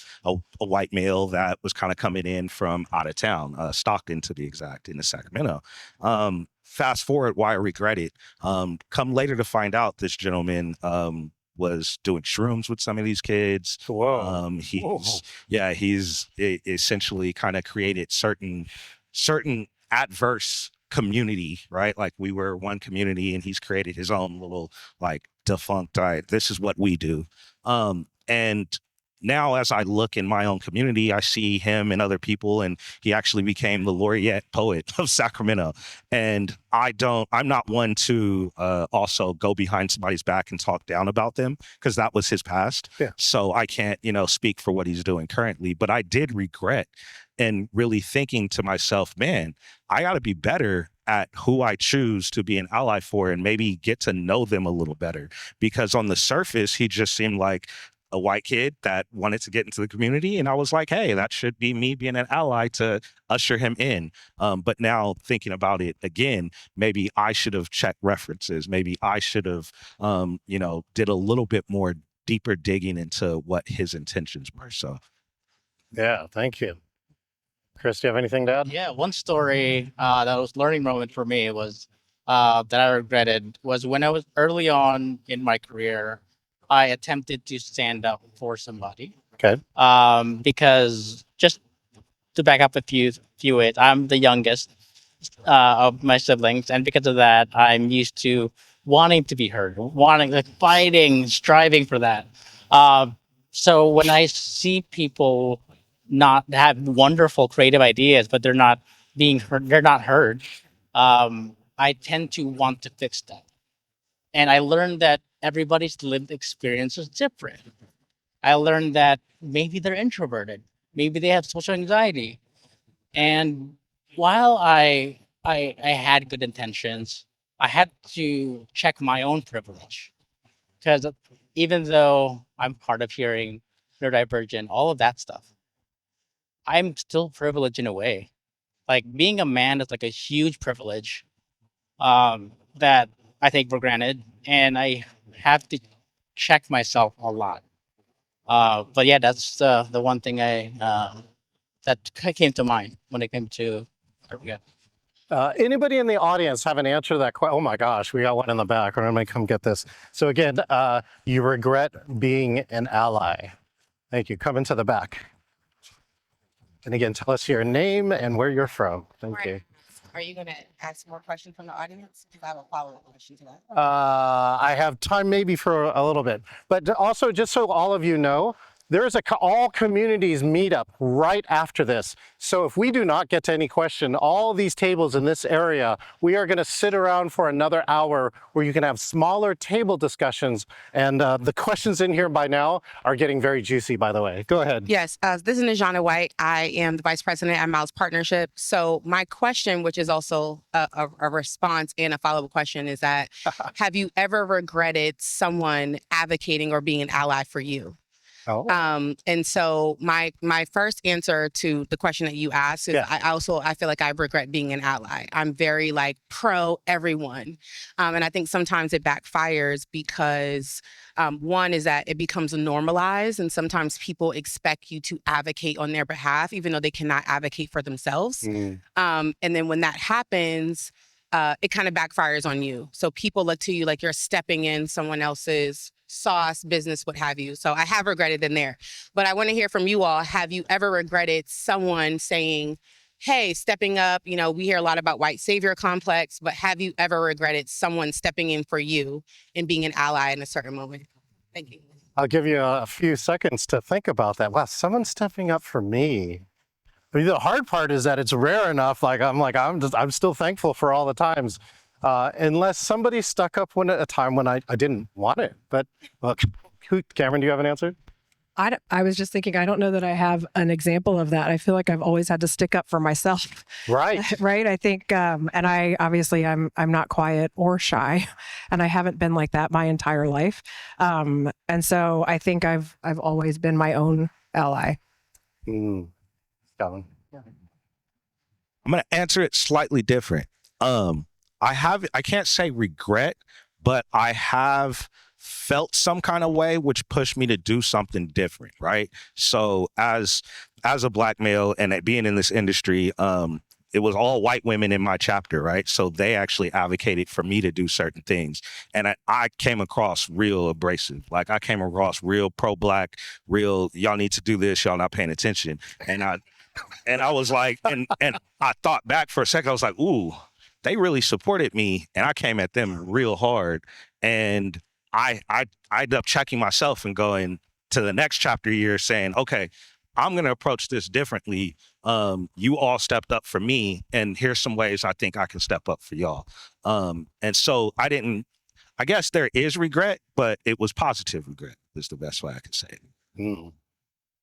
white male that was kind of coming in from out of town, Stockton to be exact, in the Sacramento. Fast forward, why I regret it. Come later to find out this gentleman was doing shrooms with some of these kids. Whoa. He's essentially kind of created certain adverse community, right? Like we were one community and he's created his own little like defunct diet. This is what we do. And now as I look in my own community, I see him and other people, and he actually became the laureate poet of Sacramento. And I'm not one to also go behind somebody's back and talk down about them because that was his past. Yeah. So I can't, speak for what he's doing currently, but I did regret and really thinking to myself, man, I got to be better at who I choose to be an ally for and maybe get to know them a little better, because on the surface, he just seemed like a white kid that wanted to get into the community. And I was like, hey, that should be me being an ally to usher him in. But now thinking about it again, maybe I should have checked references. Maybe I should have, did a little bit more deeper digging into what his intentions were. So. Yeah, thank you. Chris, do you have anything to add? Yeah, one story that was learning moment for me was that I regretted was when I was early on in my career, I attempted to stand up for somebody. Okay. Because just to back up a few ways, I'm the youngest of my siblings, and because of that, I'm used to wanting to be heard, fighting, striving for that. So when I see people not have wonderful creative ideas, but they're not being heard, I tend to want to fix that. And I learned that everybody's lived experience is different. I learned that maybe they're introverted, maybe they have social anxiety. And while I had good intentions, I had to check my own privilege. Because even though I'm hard of hearing, neurodivergent, all of that stuff, I'm still privileged in a way. Like being a man is like a huge privilege that I take for granted, and I have to check myself a lot. But yeah, that's the one thing that came to mind when it came to. Anybody in the audience have an answer to that question? Oh my gosh, we got one in the back. I'm gonna come get this. So again, you regret being an ally. Thank you. Come into the back. And again, tell us your name and where you're from. Thank you. Are you going to ask more questions from the audience? Because I have a follow-up question to that. I have time maybe for a little bit. But also, just so all of you know, There is a all communities meetup right after this. So if we do not get to any question, all these tables in this area, we are going to sit around for another hour where you can have smaller table discussions. And the questions in here by now are getting very juicy, by the way. Go ahead. Yes, this is Najana White. I am the Vice President at Miles Partnership. So my question, which is also a response and a follow-up question, is that have you ever regretted someone advocating or being an ally for you? Oh. And so my first answer to the question that you asked is I feel like I regret being an ally. I'm very like pro everyone. And I think sometimes it backfires because one is that it becomes normalized and sometimes people expect you to advocate on their behalf, even though they cannot advocate for themselves. And then when that happens, it kind of backfires on you. So people look to you like you're stepping in someone else's sauce, business, what have you. So I have regretted them there. But I want to hear from you all. Have you ever regretted someone saying, hey, stepping up? You know, we hear a lot about white savior complex, but have you ever regretted someone stepping in for you and being an ally in a certain moment? Thank you. I'll give you a few seconds to think about that. Wow, someone stepping up for me. But the hard part is that it's rare enough. I'm still thankful for all the times. Unless somebody stuck up at a time when I didn't want it. But look, Cameron, do you have an answer? I was just thinking, I don't know that I have an example of that. I feel like I've always had to stick up for myself. Right. Right. I think, and I obviously I'm not quiet or shy, and I haven't been like that my entire life. And so I think I've always been my own ally. Calvin. I'm going to answer it slightly different. I can't say regret, but I have felt some kind of way which pushed me to do something different, right? So as a Black male and being in this industry, it was all white women in my chapter, right? So they actually advocated for me to do certain things. And I came across real abrasive. Like I came across real pro-Black, real, y'all need to do this, y'all not paying attention. And I was like, and I thought back for a second, I was like, ooh, they really supported me, and I came at them real hard. And I ended up checking myself and going to the next chapter year saying, okay, I'm going to approach this differently. You all stepped up for me, and here's some ways I think I can step up for y'all. And so I guess there is regret, but it was positive regret is the best way I can say it.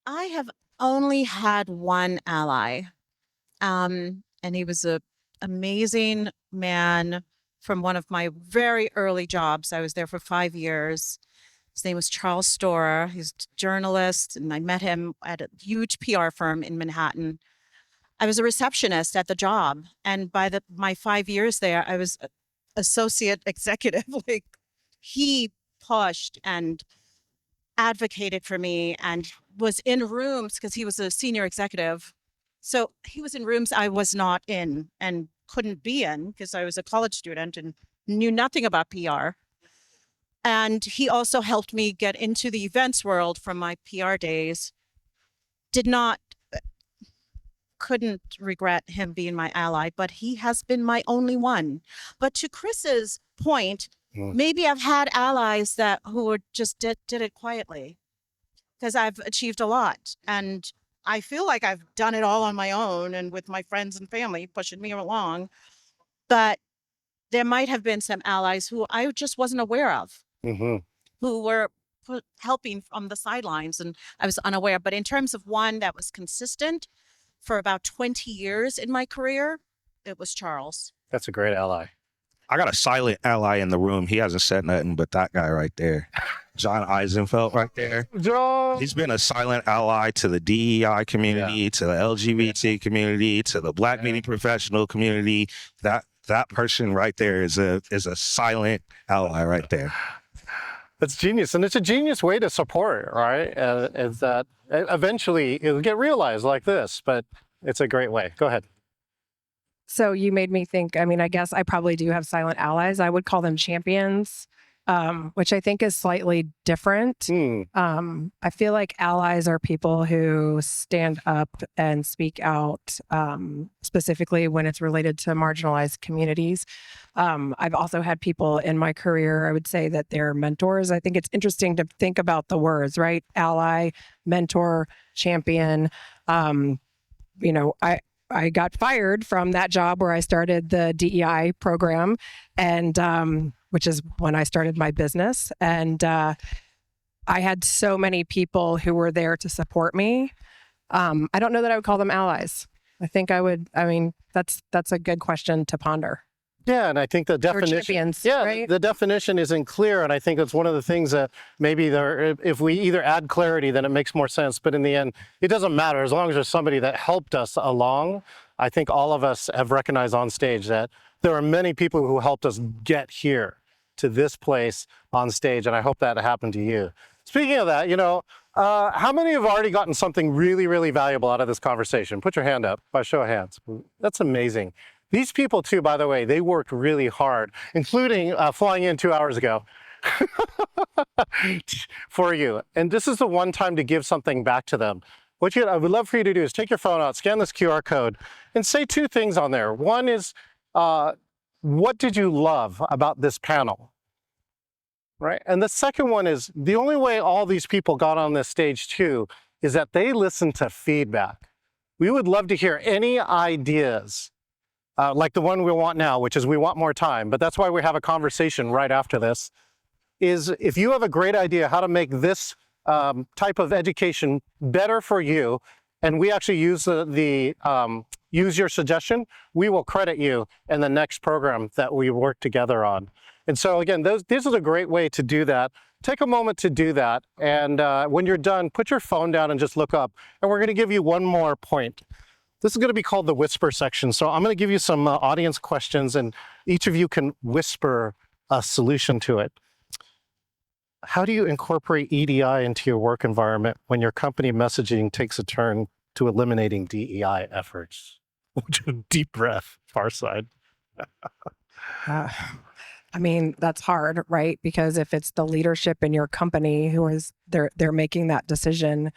I have only had one ally, and he was an amazing man from one of my very early jobs. I was there for 5 years. His name was Charles Storer. He's a journalist, and I met him at a huge PR firm in Manhattan. I was a receptionist at the job, and by my 5 years there, I was associate executive. Like he pushed and advocated for me and was in rooms because he was a senior executive. So he was in rooms I was not in and couldn't be in because I was a college student and knew nothing about PR. And he also helped me get into the events world from my PR days. Couldn't regret him being my ally, but he has been my only one. But to Chris's point, maybe I've had allies who were just did it quietly because I've achieved a lot. And I feel like I've done it all on my own and with my friends and family pushing me along. But there might have been some allies who I just wasn't aware of, who were helping from the sidelines, and I was unaware. But in terms of one that was consistent for about 20 years in my career, it was Charles. That's a great ally. I got a silent ally in the room. He hasn't said nothing, but that guy right there, John Eisenfeld right there. John. He's been a silent ally to the DEI community, to the LGBT community, to the Black media professional community. That person right there is a silent ally right there. That's genius. And it's a genius way to support, right? Is that eventually it'll get realized like this, but it's a great way. Go ahead. So you made me think, I mean, I guess I probably do have silent allies. I would call them champions. which I think is slightly different. I feel like allies are people who stand up and speak out, specifically when it's related to marginalized communities. I've also had people in my career, I would say that they're mentors. I think it's interesting to think about the words, right? Ally, mentor, champion. You know, I got fired from that job where I started the DEI program, and which is when I started my business. And I had so many people who were there to support me. I don't know that I would call them allies. I think I would. I mean, that's a good question to ponder. Yeah, and I think the Or definition, champions, yeah, right? the definition isn't clear, and I think it's one of the things that maybe there, if we either add clarity, then it makes more sense. But in the end, it doesn't matter as long as there's somebody that helped us along. I think all of us have recognized on stage that there are many people who helped us get here to this place on stage, and I hope that happened to you. Speaking of that, you know, how many have already gotten something really, really valuable out of this conversation? Put your hand up by show of hands. That's amazing. These people too, by the way, they worked really hard, including flying in 2 hours ago for you. And this is the one time to give something back to them. What I would love for you to do is take your phone out, scan this QR code, and say two things on there. One is, what did you love about this panel? Right? And the second one is, the only way all these people got on this stage too is that they listened to feedback. We would love to hear any ideas. Like the one we want now, which is we want more time, but that's why we have a conversation right after this, is if you have a great idea how to make this type of education better for you, and we actually use use your suggestion, we will credit you in the next program that we work together on. And so again, this is a great way to do that. Take a moment to do that, and when you're done, put your phone down and just look up, and we're going to give you one more point. This is going to be called the whisper section. So I'm going to give you some audience questions, and each of you can whisper a solution to it. How do you incorporate EDI into your work environment when your company messaging takes a turn to eliminating DEI efforts? Deep breath, far side. I mean, that's hard, right? Because if it's the leadership in your company who is they're making that decision,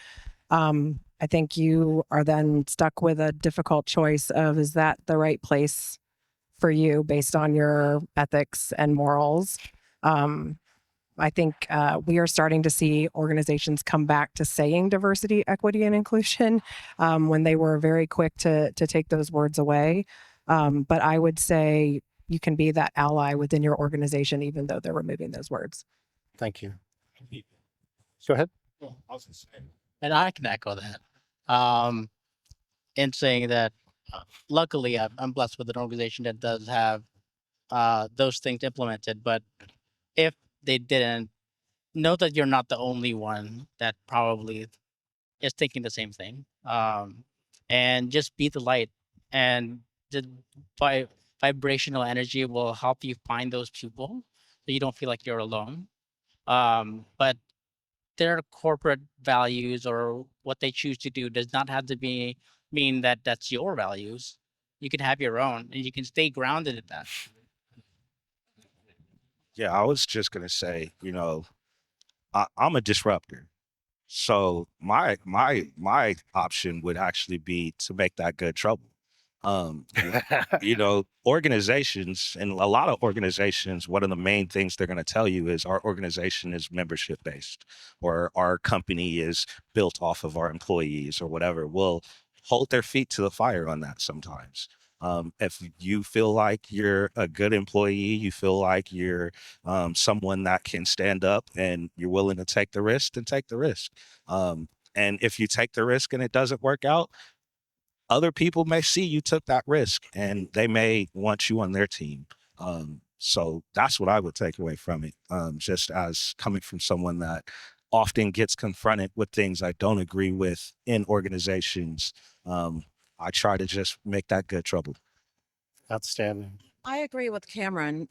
I think you are then stuck with a difficult choice of, is that the right place for you based on your ethics and morals? I think we are starting to see organizations come back to saying diversity, equity, and inclusion when they were very quick to take those words away. But I would say you can be that ally within your organization, even though they're removing those words. Thank you. Go ahead. And I can echo that. In saying that, luckily, I'm blessed with an organization that does have those things implemented. But if they didn't, know that you're not the only one that probably is thinking the same thing. And just be the light, and the vibrational energy will help you find those people so you don't feel like you're alone. But their corporate values or what they choose to do does not have to mean that that's your values. You can have your own, and you can stay grounded in that. Yeah, I was just gonna say, you know, I'm a disruptor. So my option would actually be to make that good trouble. Um, you know, organizations, and a lot of organizations, one of the main things they're going to tell you is our organization is membership based, or our company is built off of our employees, or whatever. Will hold their feet to the fire on that sometimes. If you feel like you're a good employee, you feel like you're someone that can stand up and you're willing to take the risk, then take the risk. And if you take the risk and it doesn't work out, other people may see you took that risk and they may want you on their team. So that's what I would take away from it. Just as coming from someone that often gets confronted with things I don't agree with in organizations, I try to just make that good trouble. Outstanding. I agree with Cameron.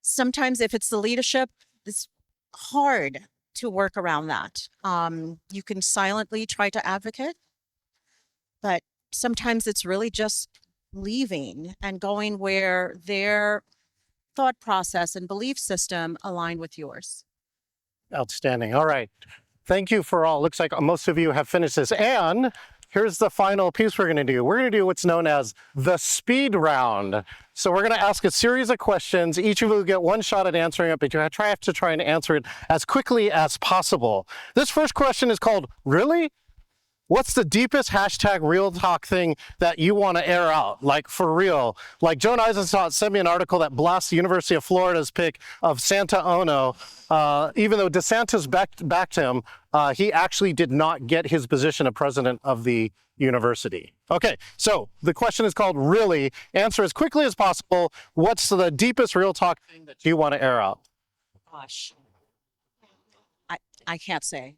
Sometimes if it's the leadership, it's hard to work around that. You can silently try to advocate, but sometimes it's really just leaving and going where their thought process and belief system align with yours. Outstanding. All right. Thank you for all. Looks like most of you have finished this. And here's the final piece we're going to do. We're going to do what's known as the speed round. So we're going to ask a series of questions. Each of you will get one shot at answering it, but you have to try and answer it as quickly as possible. This first question is called, really? What's the deepest hashtag real talk thing that you want to air out? Like for real. Like Joan Eisenstadt sent me an article that blasts the University of Florida's pick of Santa Ono. Even though DeSantis backed him, he actually did not get his position of president of the university. Okay, so the question is called really. Answer as quickly as possible. What's the deepest real talk thing that you want to air out? Gosh, I can't say.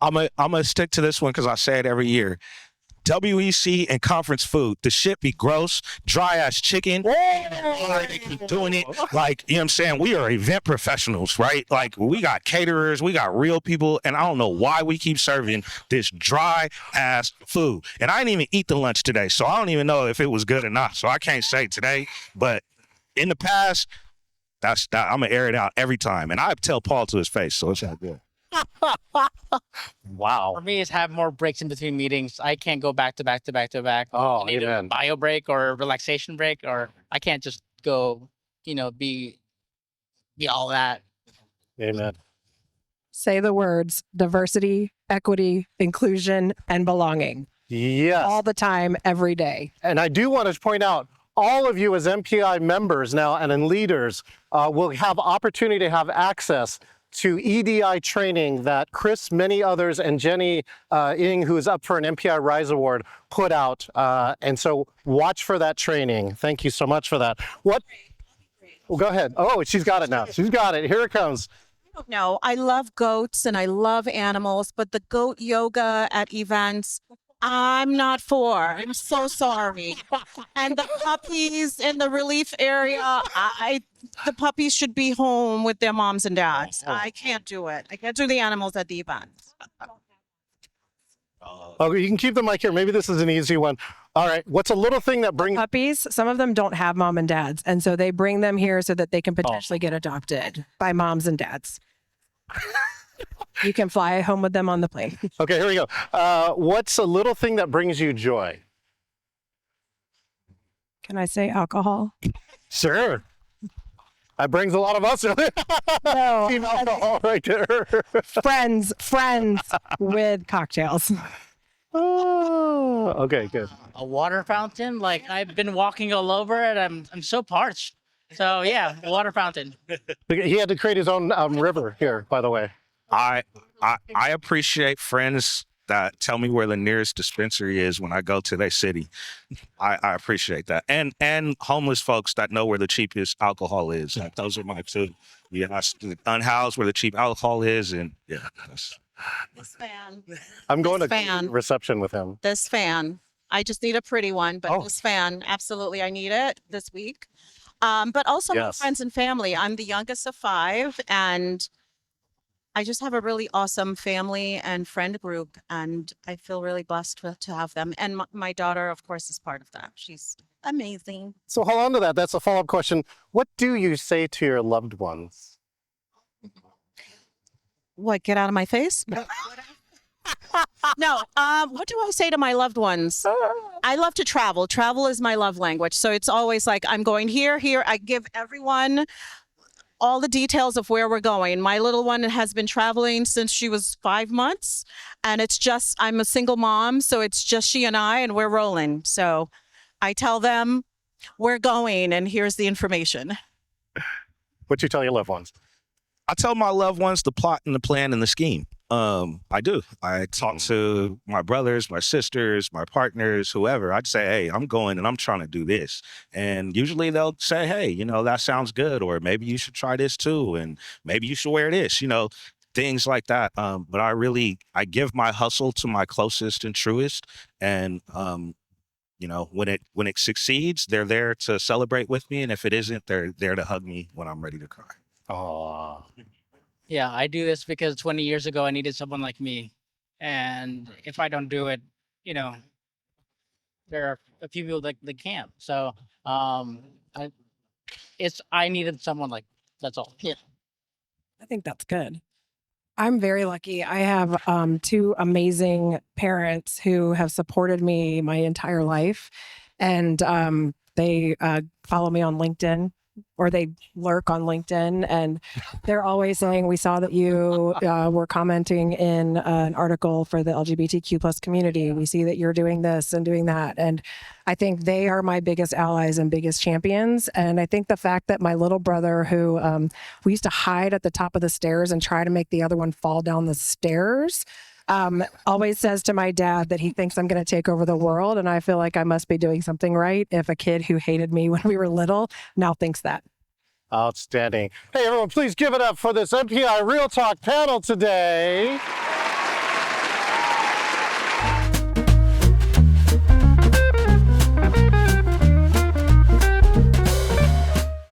I'm gonna stick to this one because I say it every year. WEC and conference food, the shit be gross, dry ass chicken. They keep doing it. Like, you know what I'm saying? We are event professionals, right? Like, we got caterers, we got real people, and I don't know why we keep serving this dry ass food. And I didn't even eat the lunch today, so I don't even know if it was good or not. So I can't say today, but in the past, I'm gonna air it out every time. And I tell Paul to his face, so it's not good. Wow. For me, it's have more breaks in between meetings. I can't go back to back to back to back. Oh, I need a amen. bio break or a relaxation break, or I can't just go, be all that. Amen. Say the words diversity, equity, inclusion, and belonging Yes. all the time, every day. And I do want to point out, all of you as MPI members now and in leaders will have opportunity to have access to EDI training that Chris, many others, and Jenny Ng, who is up for an MPI Rise Award, put out. And so watch for that training. Thank you so much for that. What? Well, go ahead. Oh, she's got it now. She's got it. Here it comes. No, I love goats and I love animals, but the goat yoga at events, I'm not for. I'm so sorry. And the puppies in the relief area, the puppies should be home with their moms and dads. I can't do it. I can't do the animals at the events. Oh, you can keep the mic here. Maybe this is an easy one. All right. What's a little thing that brings Puppies, some of them don't have mom and dads. And so they bring them here so that they can potentially get adopted by moms and dads. You can fly home with them on the plane. Okay, here we go. What's a little thing that brings you joy? Can I say alcohol? Sure. That brings a lot of us. No. Team alcohol right there. Friends with cocktails. Oh, okay, good. A water fountain, like I've been walking all over it. I'm so parched. So yeah, a water fountain. He had to create his own river here, by the way. I appreciate friends that tell me where the nearest dispensary is when I go to their city. I appreciate that. And homeless folks that know where the cheapest alcohol is. Like, those are my two. Yeah, unhoused where the cheap alcohol is, and yeah. This fan. I'm going This to fan. reception with him. This fan. I just need a pretty one, but Oh. this fan, absolutely, I need it this week. But also my Yes. friends and family. I'm the youngest of 5, and I just have a really awesome family and friend group, and I feel really blessed to have them. And my daughter, of course, is part of that. She's amazing. So hold on to that. That's a follow-up question. What do you say to your loved ones? What, get out of my face? No, what do I say to my loved ones? I love to travel. Travel is my love language. So it's always like, I'm going here. I give everyone all the details of where we're going. My little one has been traveling since she was 5 months, and I'm a single mom, so it's just she and I, and we're rolling. So I tell them we're going, and here's the information. What you tell your loved ones? I tell my loved ones the plot and the plan and the scheme. I do. I talk to my brothers, my sisters, my partners, whoever. I'd say, hey, I'm going and I'm trying to do this. And usually they'll say, hey, that sounds good. Or maybe you should try this too. And maybe you should wear this, things like that. But I give my hustle to my closest and truest. And, when it succeeds, they're there to celebrate with me. And if it isn't, they're there to hug me when I'm ready to cry. Oh, Yeah, I do this because 20 years ago I needed someone like me, and if I don't do it, there are a few people that can't. So I needed someone like, that's all. Yeah. I think that's good. I'm very lucky. I have two amazing parents who have supported me my entire life. And they follow me on LinkedIn, or they lurk on LinkedIn. And they're always saying, we saw that you were commenting in an article for the LGBTQ plus community. We see that you're doing this and doing that. And I think they are my biggest allies and biggest champions. And I think the fact that my little brother, who we used to hide at the top of the stairs and try to make the other one fall down the stairs, always says to my dad that he thinks I'm going to take over the world. And I feel like I must be doing something right if a kid who hated me when we were little now thinks that. Outstanding. Hey, everyone, please give it up for this MPI Real Talk panel today.